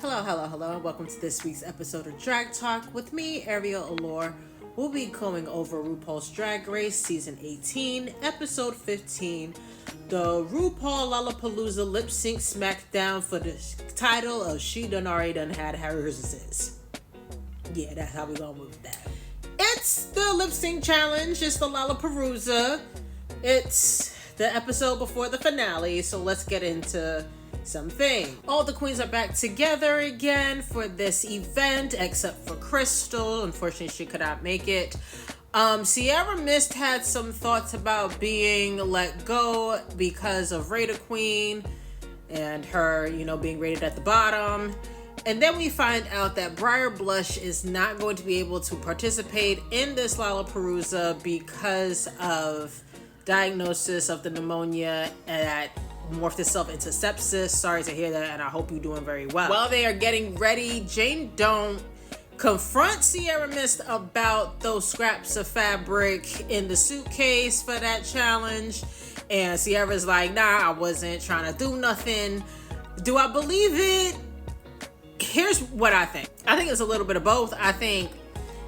Hello, hello, hello, and welcome to this week's episode of Drag Talk with me, Ariel Allure. We'll be going over RuPaul's Drag Race Season 18, Episode 15, the RuPaul Lalapaluza Lip Sync Smackdown for the title of She Done Already Done Had Hers. Yeah, that's how we gonna move that. It's the lip sync challenge, it's the Lalapaluza. It's the episode before the finale, so let's get into something. All the queens are back together again for this event, except for Crystal. Unfortunately, she could not make it. Sierra Mist had some thoughts about being let go because of Raider Queen and her, being rated at the bottom. And then we find out that Briar Blush is not going to be able to participate in this Lalapaluza because of diagnosis of the pneumonia that morphed itself into sepsis. Sorry to hear that, and I hope you're doing very well. While they are getting ready, Jane don't confront Sierra Mist about those scraps of fabric in the suitcase for that challenge. And Sierra's like, nah, I wasn't trying to do nothing. Do I believe it? Here's what I think. I think it's a little bit of both. I think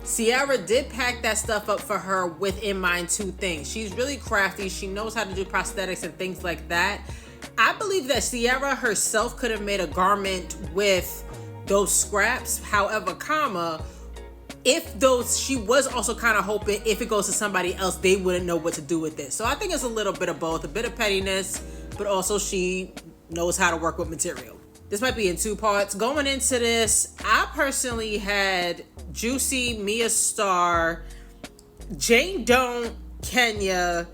Sierra did pack that stuff up for her with in mind two things. She's really crafty. She knows how to do prosthetics and things like that. I believe that Sierra herself could have made a garment with those scraps. However, she was also kind of hoping if it goes to somebody else, they wouldn't know what to do with it. So I think it's a little bit of both, a bit of pettiness, but also she knows how to work with material. This might be in two parts. Going into this, I personally had Juicy, Mia Star, Jane Don't, Kenya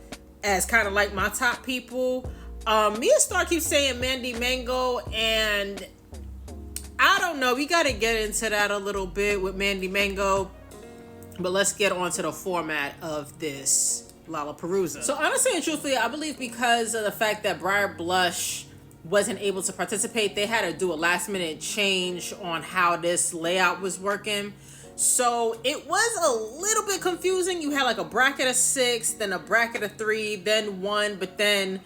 as kind of like my top people. Mia Star keeps saying Mandy Mango, and I don't know. We got to get into that a little bit with Mandy Mango, but let's get on to the format of this Lalapaluza. So honestly and truthfully, I believe because of the fact that Briar Blush wasn't able to participate, they had to do a last minute change on how this layout was working. So it was a little bit confusing. You had like a bracket of 6, then a bracket of 3, then 1, but then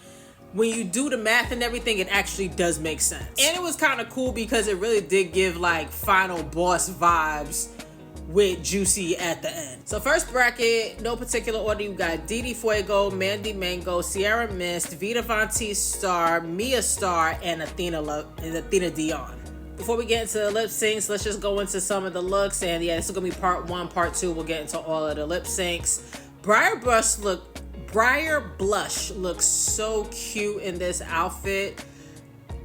when you do the math and everything, it actually does make sense. And it was kind of cool because it really did give like final boss vibes with Juicy at the end. So first bracket, no particular order, you got Didi Fuego, Mandy Mango, Sierra Mist, Vita Vontae Star, Mia Star, and Athena Dion. Before we get into the lip syncs, let's just go into some of the looks. And yeah, this is gonna be part 1, part 2. We'll get into all of the lip syncs. Briar Blush looks so cute in this outfit.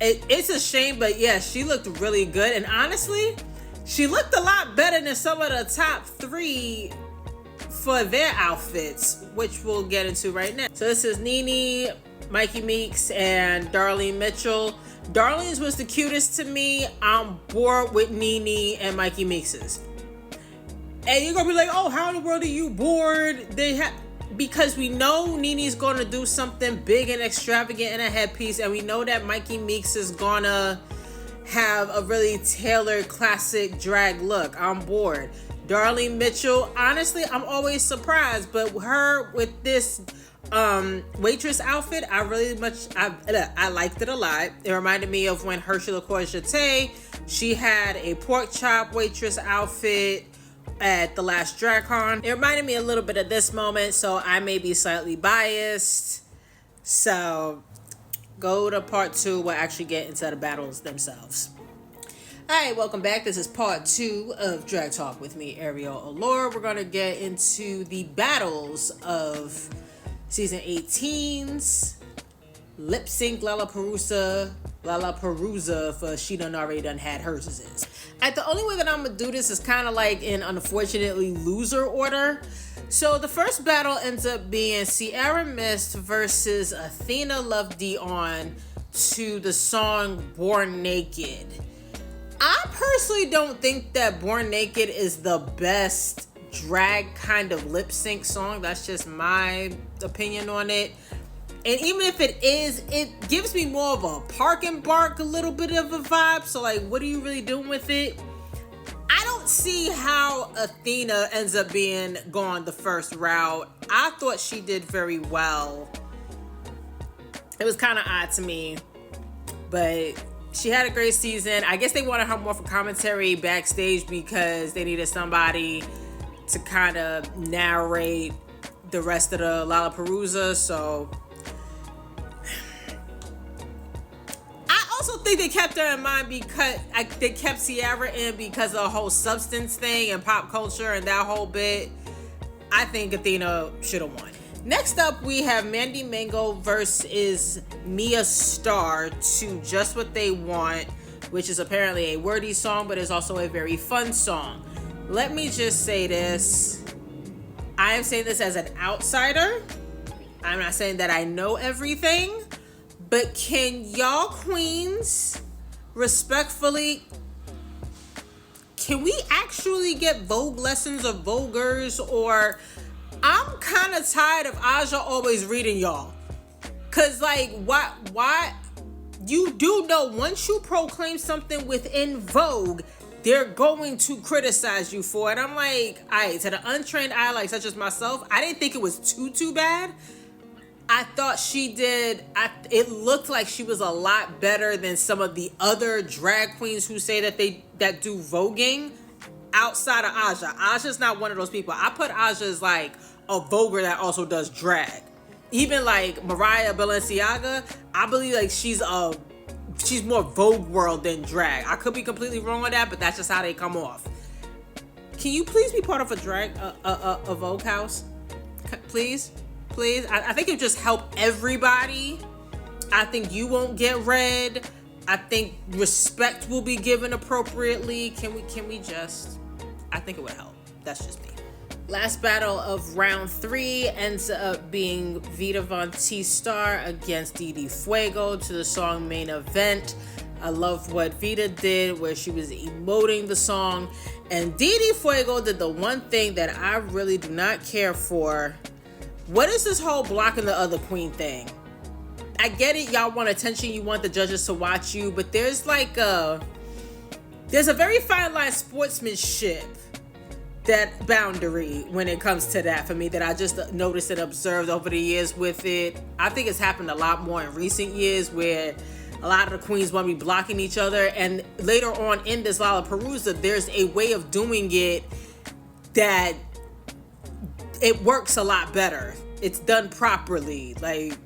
It's a shame, but yeah, she looked really good. And honestly, she looked a lot better than some of the top 3 for their outfits, which we'll get into right now. So this is Nene, Mikey Meeks, and Darlene Mitchell. Darlene's was the cutest to me. I'm bored with Nene and Mikey Meeks's. And you're gonna be like, oh, how in the world are you bored? Because we know Nene's gonna do something big and extravagant in a headpiece, and we know that Mikey Meeks is gonna have a really tailored classic drag look. I'm bored. Darlene Mitchell, honestly, I'm always surprised, but her with this waitress outfit, I liked it a lot. It reminded me of when Hershey LaCour Jeté, she had a pork chop waitress outfit at the last DragCon. It reminded me a little bit of this moment, so I may be slightly biased. So go to part 2. We'll actually get into the battles themselves. Alright, welcome back. This is part 2 of Drag Talk with me, Ariel Allure. We're going to get into the battles of Season 18's Lip Sync Lalapaluza for She Done Already Done Had Hers Is. The only way that I'm going to do this is kind of like in unfortunately loser order. So the first battle ends up being Sierra Mist versus Athena Love Dion to the song Born Naked. I personally don't think that Born Naked is the best drag kind of lip sync song. That's just my opinion on it. And even if it is, it gives me more of a Park and Bark, a little bit of a vibe. So like, what are you really doing with it? I don't see how Athena ends up being gone the first route. I thought she did very well. It was kind of odd to me, but She had a great season. I guess they wanted her more for commentary backstage because they needed somebody to kind of narrate the rest of the Lalapaluza. So I also think they kept her in mind because they kept Ciara in because of the whole substance thing and pop culture and that whole bit. I think Athena should have won. Next up, we have Mandy Mango versus Mia Starr to Just What They Want, which is apparently a wordy song, but is also a very fun song. Let me just say this. I am saying this as an outsider. I'm not saying that I know everything, but can y'all queens respectfully, can we actually get Vogue lessons of Voguers? Or I'm kind of tired of Aja always reading y'all. Cause like, why? You do know once you proclaim something within Vogue, they're going to criticize you for it. I'm like, all right, to the untrained eye, like such as myself, I didn't think it was too bad. I thought she did, it looked like she was a lot better than some of the other drag queens who say that do voguing outside of Aja. Aja's not one of those people. I put Aja as like a voguer that also does drag. Even like Mariah Balenciaga, I believe like she's more Vogue world than drag. I could be completely wrong on that, but that's just how they come off. Can you please be part of a Vogue house? Please? I think it just help everybody. I think you won't get read. I think respect will be given appropriately. Can we just? I think it would help. That's just me. Last battle of round 3 ends up being Vita Von T Star against Didi Fuego to the song Main Event. I love what Vita did where she was emoting the song, and Didi Fuego did the one thing that I really do not care for. What is this whole blocking the other queen thing? I get it, y'all want attention, you want the judges to watch you, but there's a very fine line sportsmanship, that boundary when it comes to that for me, that I just noticed and observed over the years with it. I think it's happened a lot more in recent years where a lot of the queens want to be blocking each other, and later on in this Lollapalooza, there's a way of doing it that it works a lot better. It's done properly. Like,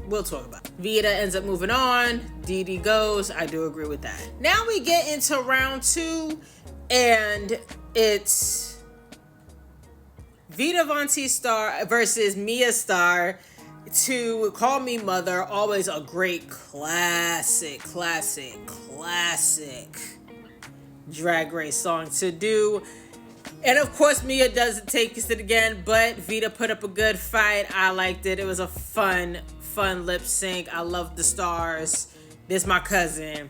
we'll talk about it. Vita ends up moving on. Didi goes. I do agree with that. Now we get into round 2, and it's Vita Von T Star versus Mia Starr to Call Me Mother. Always a great classic Drag Race song to do. And of course, Mia doesn't take it again, but Vita put up a good fight. I liked it. It was a fun lip sync. I love the stars. This my cousin.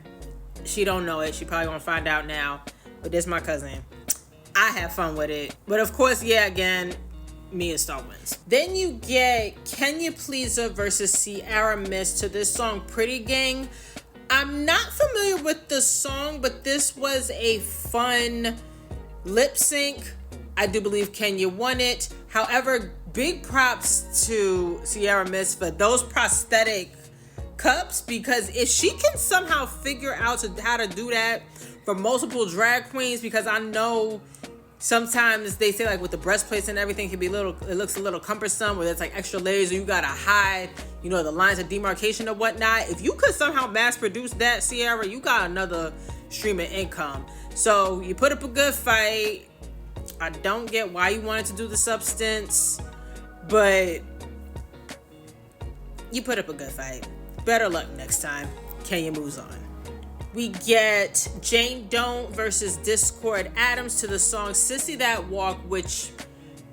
She don't know it. She probably gonna find out now, but this my cousin. I have fun with it. But of course, yeah, again, Mia Starr wins. Then you get Kenya Pleaser versus Ciara Miss to this song Pretty Gang. I'm not familiar with the song, but this was a fun lip sync. I do believe Kenya won it. However, big props to Ciara Miss for those prosthetic cups, because if she can somehow figure out how to do that for multiple drag queens, because I know sometimes they say like with the breastplates and everything it looks a little cumbersome, where it's like extra layers or you gotta hide, the lines of demarcation or whatnot. If you could somehow mass produce that, Ciara, you got another stream of income. So you put up a good fight. I don't get why you wanted to do the substance, but you put up a good fight. Better luck next time. Kenya moves on. We get Jane Don't versus Discord Adams to the song Sissy That Walk, which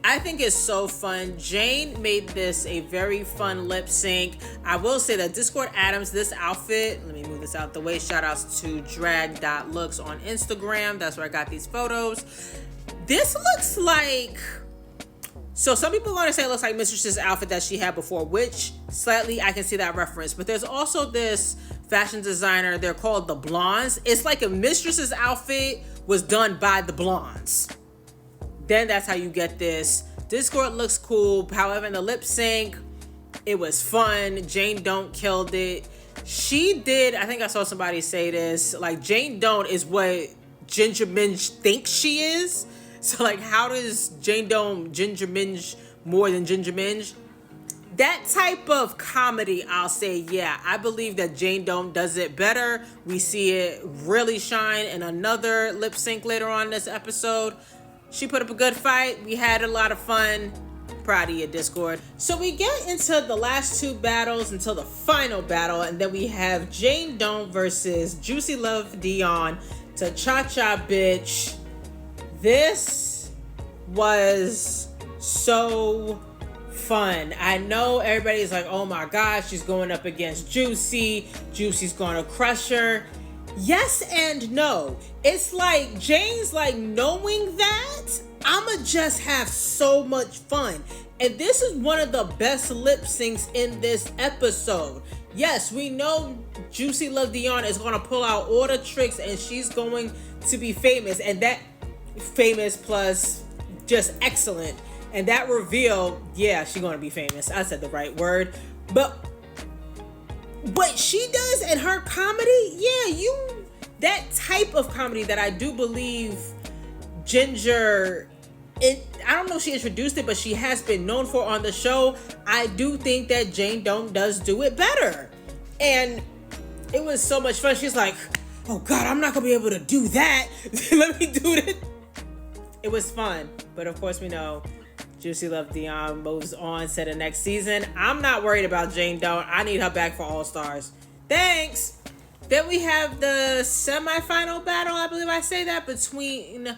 I think is so fun. Jane made this a very fun lip sync. I will say that Discord Adams, this outfit, let me move this out the way. Shout outs to drag.looks on Instagram. That's where I got these photos. This looks like, so some people are going to say it looks like Mistress's outfit that she had before, which slightly I can see that reference. But there's also this fashion designer, they're called the Blondes. It's like a Mistress's outfit was done by the Blondes. Then that's how you get this. Discord looks cool. However, in the lip sync, it was fun. Jane Don't killed it. she did, I think I saw somebody say this, like Jane Doe is what Ginger Minge thinks she is. So like, how does Jane Doe Ginger Minge more than Ginger Minge? That type of comedy, I'll say, yeah, I believe that Jane Doe does it better. We see it really shine in another lip sync later on this episode. She put up a good fight. We had a lot of fun. Proud of you, Discord. So we get into the last two battles until the final battle, and then we have Jane Doe versus Juicy Love Dion to Cha Cha Bitch. This was so fun. I know everybody's like, oh my gosh, she's going up against Juicy. Juicy's gonna crush her. Yes and no. It's like Jane's like, knowing that, I'ma just have so much fun. And this is one of the best lip syncs in this episode. Yes, we know Juicy Love Dion is gonna pull out all the tricks and she's going to be famous. And that famous plus just excellent. And that reveal, yeah, she's gonna be famous. I said the right word. But what she does in her comedy, yeah, that type of comedy that I do believe Ginger, I don't know if she introduced it, but she has been known for on the show. I do think that Jane Doe does do it better. And it was so much fun. She's like, oh God, I'm not gonna be able to do that. Let me do it. It was fun. But of course we know Juicy Love Dion moves on to the next season. I'm not worried about Jane Doe. I need her back for All Stars. Thanks. Then we have the semifinal battle, I believe I say that, between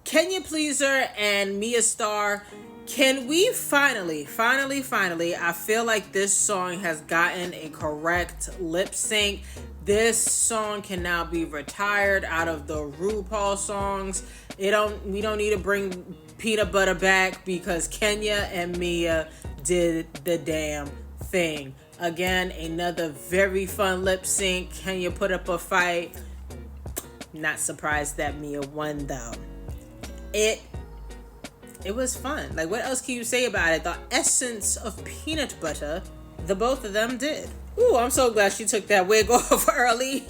Kenya Pleaser and Mia Starr. Can we finally, I feel like this song has gotten a correct lip sync. This song can now be retired out of the RuPaul songs. We don't need to bring Peanut Butter back because Kenya and Mia did the damn thing. Again, another very fun lip sync. Kenya put up a fight. Not surprised that Mia won though. It was fun. Like, what else can you say about it? The essence of peanut butter, the both of them did. Ooh, I'm so glad she took that wig off early.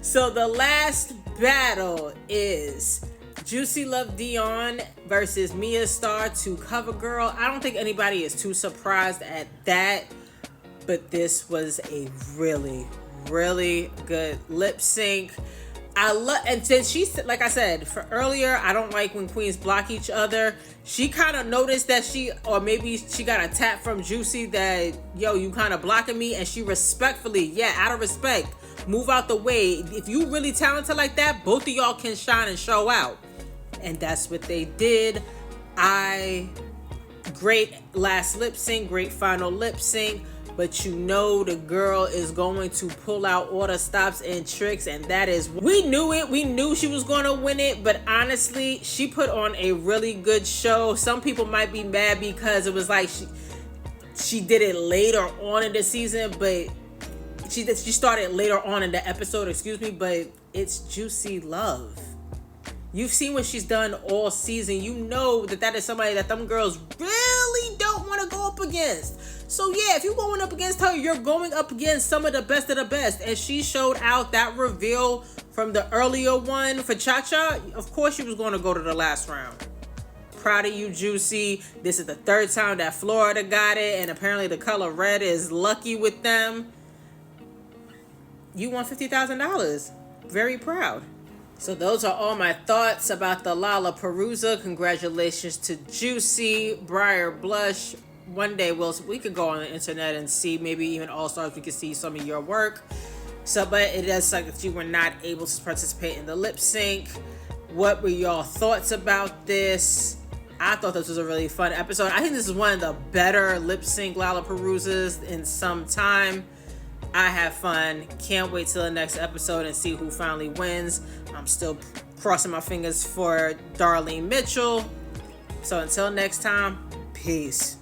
So the last battle is Juicy Love Dion versus Mia Starr to CoverGirl. I don't think anybody is too surprised at that, but this was a really, really good lip sync. And since she's, like I said for earlier, I don't like when queens block each other. She kind of noticed that or maybe she got a tap from Juicy that, yo, you kind of blocking me, and she respectfully, yeah, out of respect, move out the way. If you really talented like that, both of y'all can shine and show out. And that's what they did. Great last lip sync, great final lip sync. But you know the girl is going to pull out all the stops and tricks, and that is, we knew it. We knew she was going to win it, but honestly, she put on a really good show. Some people might be mad because it was like she did it later on in the season, but she started later on in the episode, but it's Juicy Love. You've seen what she's done all season. You know that is somebody that them girls really don't want to go up against. So yeah, if you're going up against her, you're going up against some of the best of the best. And she showed out that reveal from the earlier one for Cha-Cha. Of course she was going to go to the last round. Proud of you, Juicy. This is the third time that Florida got it, and apparently the color red is lucky with them. You won $50,000. Very proud. So those are all my thoughts about the Lalapaluza. Congratulations to Juicy, Briar Blush. One day we could go on the internet and see, maybe even All Stars, we could see some of your work. So, but it does suck that you were not able to participate in the lip sync. What were y'all thoughts about this? I thought this was a really fun episode. I think this is one of the better lip sync Lalapaluzas in some time. I have fun. Can't wait till the next episode and see who finally wins. I'm still crossing my fingers for Darlene Mitchell. So until next time, peace.